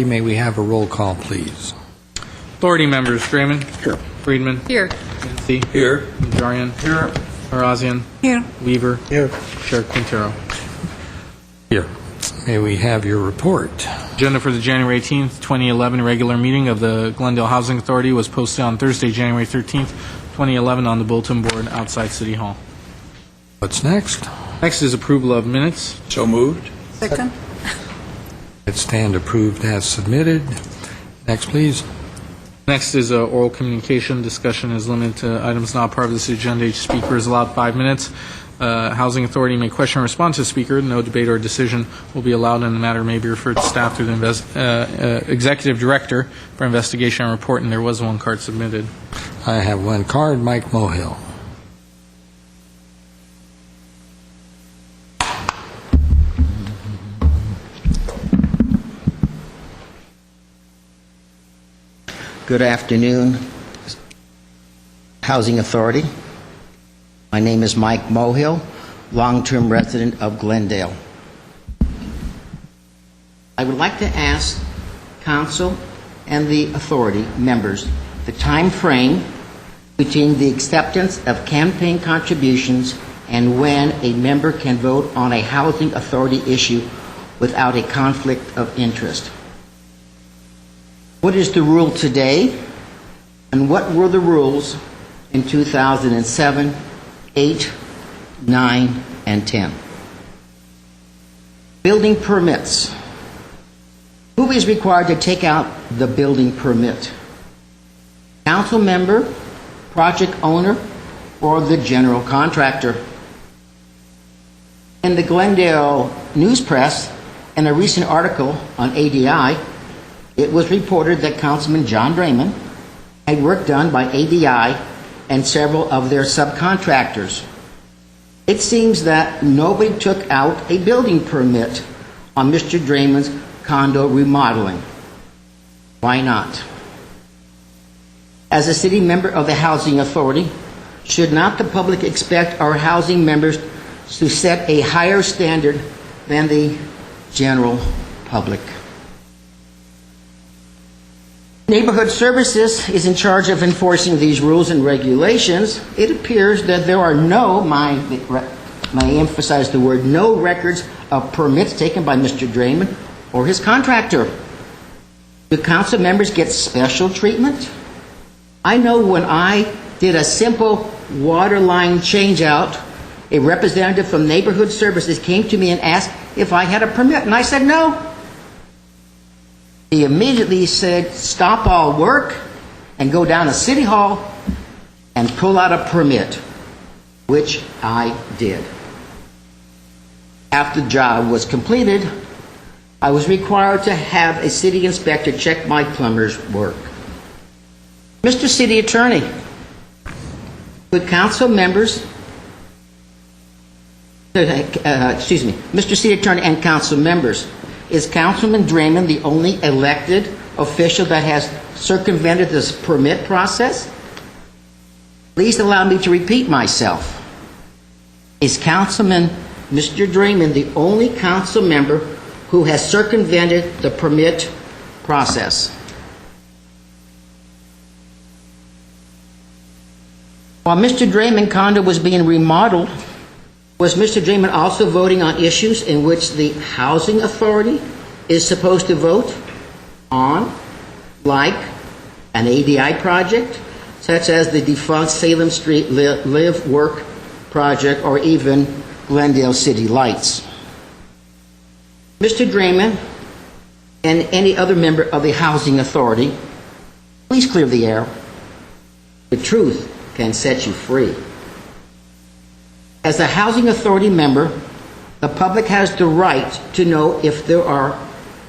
May we have a roll call, please? Authority members: Draymond. Here. Friedman. Here. Mincy. Here. Najarian. Here. Arazian. Here. Weaver. Here. Chair Quintero. Here. May we have your report? Agenda for the January 18th, 2011 regular meeting of the Glendale Housing Authority was posted on Thursday, January 13th, 2011 on the bulletin board outside City Hall. What's next? Next is approval of minutes. So moved. Second. It stand approved as submitted. Next, please. Next is oral communication. Discussion is limited to items not part of this agenda. Each speaker is allowed 5 minutes. Housing Authority may question or respond to the speaker. No debate or decision will be allowed, and the matter may be referred to staff through the Executive Director for investigation and report, and there was one card submitted. I have one card. Mike Mohill. Good afternoon, Housing Authority. My name is Mike Mohill, long-term resident of Glendale. I would like to ask Council and the Authority members the time frame between the acceptance of campaign contributions and when a member can vote on a Housing Authority issue without a conflict of interest. What is the rule today, and what were the rules in 2007, 8, 9, and 10? Building permits. Who is required to take out the building permit? Council member, project owner, or the general contractor? In the Glendale News Press, in a recent article on ADI, it was reported that Councilman John Draymond had work done by ADI and several of their subcontractors. It seems that nobody took out a building permit on Mr. Draymond's condo remodeling. Why not? As a city member of the Housing Authority, should not the public expect our housing members to set a higher standard than the general public? Neighborhood Services is in charge of enforcing these rules and regulations. It appears that there are may emphasize the word, no records of permits taken by Mr. Draymond or his contractor. Do council members get special treatment? I know when I did a simple water line change out, a representative from Neighborhood Services came to me and asked if I had a permit, and I said no. He immediately said, stop all work and go down to City Hall and pull out a permit, which I did. After the job was completed, I was required to have a city inspector check my plumber's work. Mr. City Attorney, would council members, Mr. City Attorney and council members, is Councilman Draymond the only elected official that has circumvented this permit process? Please allow me to repeat myself. Is Councilman Mr. Draymond the only council member who has circumvented the permit process? While Mr. Draymond's condo was being remodeled, was Mr. Draymond also voting on issues in which the Housing Authority is supposed to vote on, like an ADI project, such as the defunct Salem Street Live Work project, or even Glendale City Lights? Mr. Draymond and any other member of the Housing Authority, please clear the air. The truth can set you free. As a Housing Authority member, the public has the right to know if there are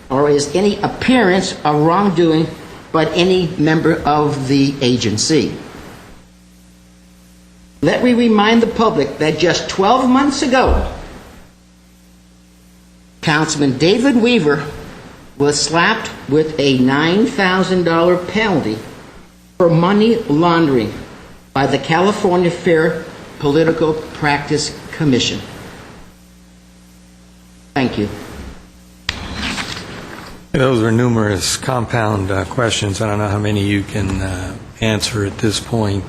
or is any appearance of wrongdoing by any member of the agency. Let me remind the public that just 12 months ago, Councilman David Weaver was slapped with a $9,000 penalty for money laundering by the California Fair Political Practice Commission. Thank you. Those are numerous compound questions. I don't know how many you can answer at this point,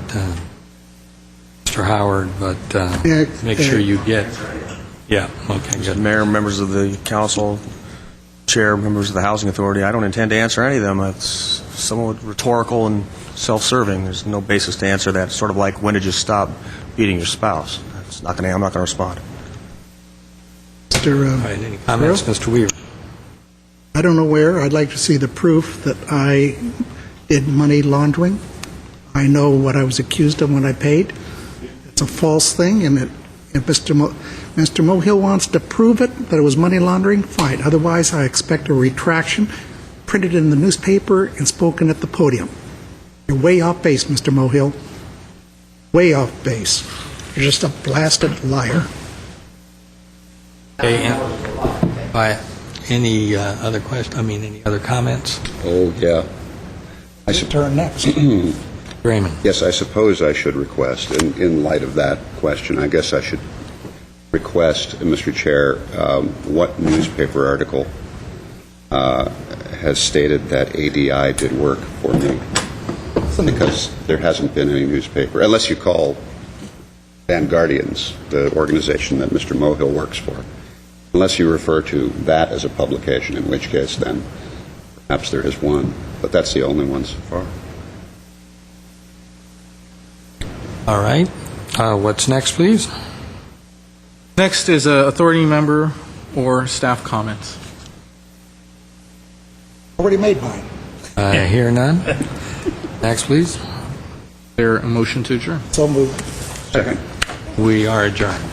Mr. Howard, but make sure you get... Yeah, okay, good. Mayor, members of the council, chair, members of the Housing Authority, I don't intend to answer any of them. It's somewhat rhetorical and self-serving. There's no basis to answer that. It's sort of like, when did you stop beating your spouse? I'm not going to respond. All right, any comments, Mr. Weaver? I don't know where. I'd like to see the proof that I did money laundering. I know what I was accused of when I paid. It's a false thing, and if Mr. Mohill wants to prove it, that it was money laundering, fine. Otherwise, I expect a retraction, printed in the newspaper, and spoken at the podium. You're way off base, Mr. Mohill. Way off base. You're just a blasted liar. Okay, any other any other comments? Oh, yeah. Your turn next. Raymond? Yes, I suppose I should request, in light of that question, I guess I should request, Mr. Chair, what newspaper article has stated that ADI did work for me? Because there hasn't been any newspaper, unless you call Vanguardians, the organization that Mr. Mohill works for, unless you refer to that as a publication, in which case then perhaps there is one, but that's the only one so far. All right. What's next, please? Next is authority member or staff comments. Already made mine. Hear none. Next, please. There a motion to adjourn? So moved. Second. We are adjourned.